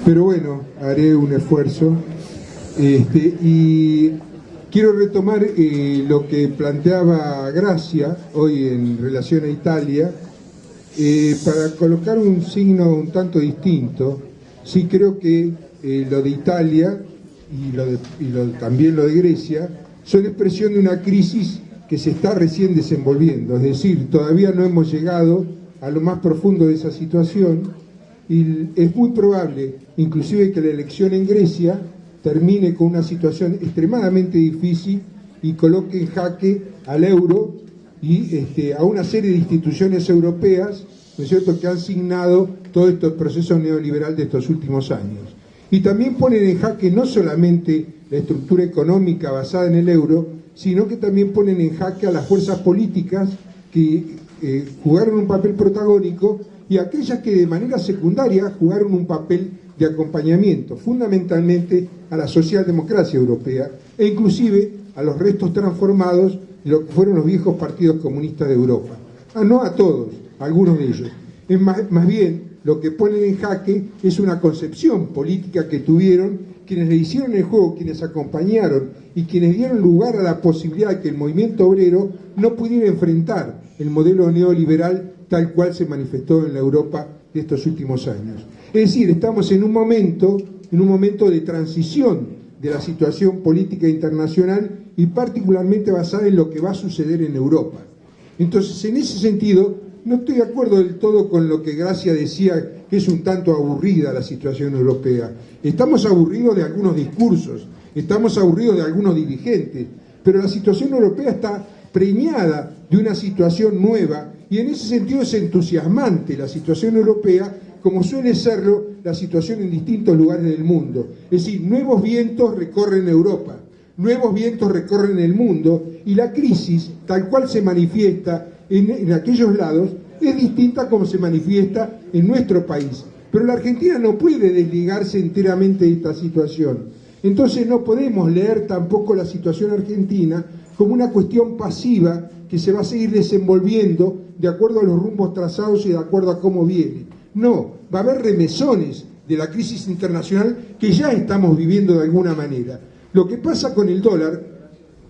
pero bueno, haré un esfuerzo. Y quiero retomar lo que planteaba Gracia hoy en relación a Italia, para colocar un signo un tanto distinto. Sí creo que lo de Italia también lo de Grecia son expresión de una crisis que se está recién desenvolviendo, es decir, todavía no hemos llegado a lo más profundo de esa situación, y es muy probable inclusive que la elección en Grecia termine con una situación extremadamente difícil y coloque en jaque al euro y a una serie de instituciones europeas, ¿no es cierto?, que han signado todo este proceso neoliberal de estos últimos años. Y también ponen en jaque no solamente la estructura económica basada en el euro, sino que también ponen en jaque a las fuerzas políticas que jugaron un papel protagónico y aquellas que de manera secundaria jugaron un papel de acompañamiento, fundamentalmente a la socialdemocracia europea e inclusive a los restos transformados de lo que fueron los viejos partidos comunistas de Europa. No a todos, a algunos de ellos. Es más bien lo que ponen en jaque es una concepción política que tuvieron quienes le hicieron el juego, quienes acompañaron y quienes dieron lugar a la posibilidad de que el movimiento obrero no pudiera enfrentar el modelo neoliberal tal cual se manifestó en la Europa de estos últimos años. Es decir, estamos en un momento de transición de la situación política internacional y particularmente basada en lo que va a suceder en Europa. Entonces, en ese sentido, no estoy de acuerdo del todo con lo que Gracia decía, que es un tanto aburrida la situación europea. Estamos aburridos de algunos discursos, estamos aburridos de algunos dirigentes, pero la situación europea está preñada de una situación nueva y en ese sentido es entusiasmante la situación europea, como suele serlo la situación en distintos lugares del mundo. Es decir, nuevos vientos recorren Europa, nuevos vientos recorren el mundo y la crisis, tal cual se manifiesta en aquellos lados, es distinta como se manifiesta en nuestro país. Pero la Argentina no puede desligarse enteramente de esta situación. Entonces no podemos leer tampoco la situación argentina como una cuestión pasiva que se va a seguir desenvolviendo de acuerdo a los rumbos trazados y de acuerdo a cómo viene. No, va a haber remesones de la crisis internacional que ya estamos viviendo de alguna manera. Lo que pasa con el dólar,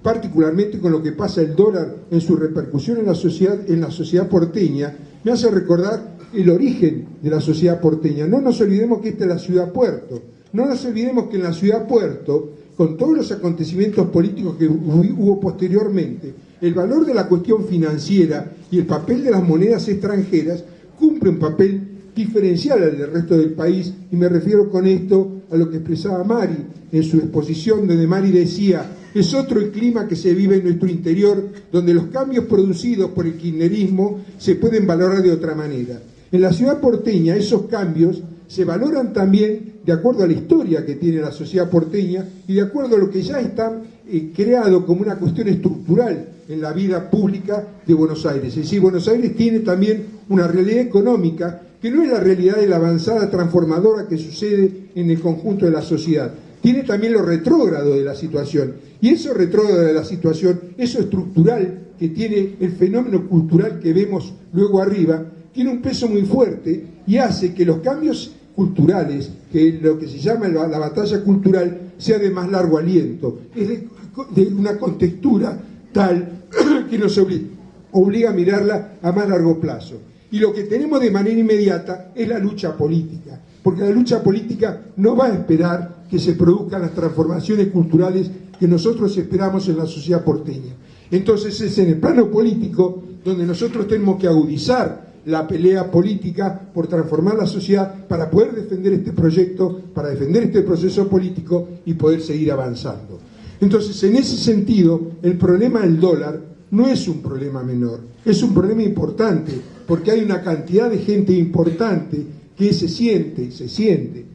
particularmente con lo que pasa el dólar en su repercusión en la sociedad porteña, me hace recordar el origen de la sociedad porteña. No nos olvidemos que esta es la ciudad puerto, no nos olvidemos que en la ciudad puerto, con todos los acontecimientos políticos que hubo posteriormente, el valor de la cuestión financiera y el papel de las monedas extranjeras cumple un papel diferencial al del resto del país, y me refiero con esto a lo que expresaba Mari en su exposición, donde Mari decía: es otro el clima que se vive en nuestro interior, donde los cambios producidos por el kirchnerismo se pueden valorar de otra manera. En la ciudad porteña esos cambios se valoran también de acuerdo a la historia que tiene la sociedad porteña y de acuerdo a lo que ya está creado como una cuestión estructural en la vida pública de Buenos Aires. Es decir, Buenos Aires tiene también una realidad económica que no es la realidad de la avanzada transformadora que sucede en el conjunto de la sociedad. Tiene también lo retrógrado de la situación. Y eso retrógrado de la situación, eso estructural que tiene el fenómeno cultural que vemos luego arriba, tiene un peso muy fuerte y hace que los cambios culturales, que lo que se llama la batalla cultural, sea de más largo aliento. Es de una contextura tal que nos obliga a mirarla a más largo plazo. Y lo que tenemos de manera inmediata es la lucha política, porque la lucha política no va a esperar que se produzcan las transformaciones culturales que nosotros esperamos en la sociedad porteña. Entonces es en el plano político donde nosotros tenemos que agudizar la pelea política por transformar la sociedad para poder defender este proyecto, para defender este proceso político y poder seguir avanzando. Entonces, en ese sentido, el problema del dólar no es un problema menor, es un problema importante, porque hay una cantidad de gente importante que se siente,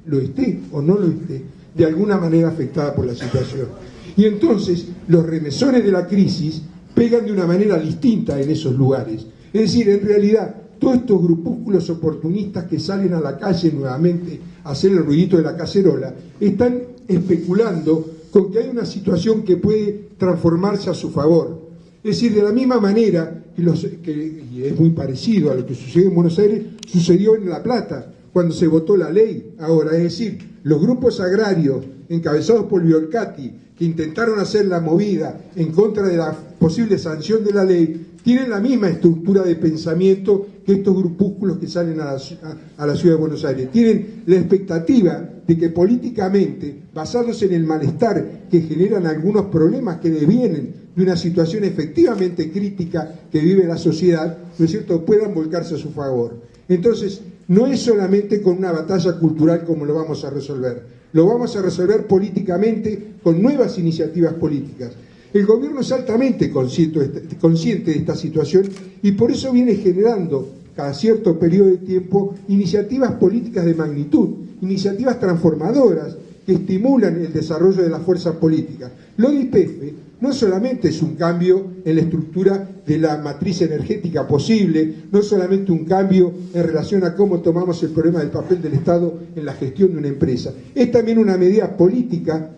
lo esté o no lo esté, de alguna manera afectada por la situación. Y entonces los remesones de la crisis pegan de una manera distinta en esos lugares. Es decir, en realidad, todos estos grupúsculos oportunistas que salen a la calle nuevamente a hacer el ruidito de la cacerola, están especulando con que hay una situación que puede transformarse a su favor. Es decir, de la misma manera y es muy parecido a lo que sucedió en Buenos Aires, sucedió en La Plata, cuando se votó la ley ahora, es decir, los grupos agrarios encabezados por Violcati, que intentaron hacer la movida en contra de la posible sanción de la ley, tienen la misma estructura de pensamiento que estos grupúsculos que salen a la ciudad de Buenos Aires. Tienen la expectativa de que políticamente, basándose en el malestar que generan algunos problemas que devienen de una situación efectivamente crítica que vive la sociedad, ¿no es cierto?, puedan volcarse a su favor. Entonces, no es solamente con una batalla cultural como lo vamos a resolver, lo vamos a resolver políticamente con nuevas iniciativas políticas. El gobierno es altamente consciente de esta situación y por eso viene generando cada cierto periodo de tiempo iniciativas políticas de magnitud, iniciativas transformadoras que estimulan el desarrollo de las fuerzas políticas. Lo de YPF no solamente es un cambio en la estructura de la matriz energética posible, no es solamente un cambio en relación a cómo tomamos el problema del papel del Estado en la gestión de una empresa, es también una medida política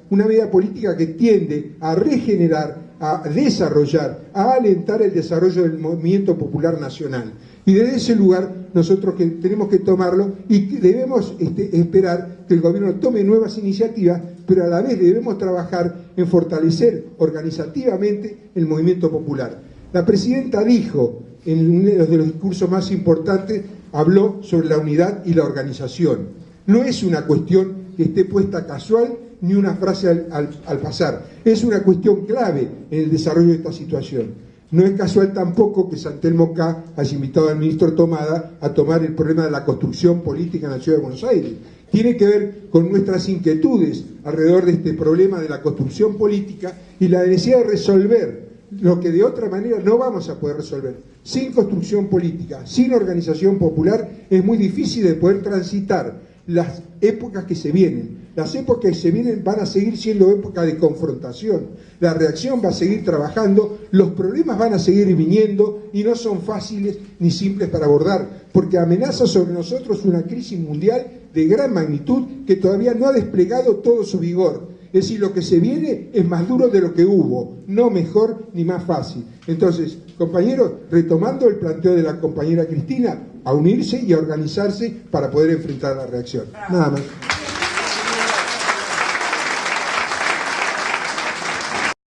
que tiende a regenerar, a desarrollar, a alentar el desarrollo del movimiento popular nacional. Y desde ese lugar nosotros tenemos que tomarlo y debemos esperar que el gobierno tome nuevas iniciativas, pero a la vez debemos trabajar en fortalecer organizativamente el movimiento popular. La presidenta dijo, en uno de los discursos más importantes, habló sobre la unidad y la organización. No es una cuestión que esté puesta casual ni una frase al pasar, es una cuestión clave en el desarrollo de esta situación. No es casual tampoco que San Telmo K haya invitado al ministro Tomada a tomar el problema de la construcción política en la ciudad de Buenos Aires. Tiene que ver con nuestras inquietudes alrededor de este problema de la construcción política y la necesidad de resolver lo que de otra manera no vamos a poder resolver. Sin construcción política, sin organización popular, es muy difícil de poder transitar las épocas que se vienen. Las épocas que se vienen van a seguir siendo épocas de confrontación. La reacción va a seguir trabajando, los problemas van a seguir viniendo y no son fáciles ni simples para abordar, porque amenaza sobre nosotros una crisis mundial de gran magnitud que todavía no ha desplegado todo su vigor. Es decir, lo que se viene es más duro de lo que hubo, no mejor ni más fácil. Entonces, compañeros, retomando el planteo de la compañera Cristina, a unirse y a organizarse para poder enfrentar la reacción. Nada más.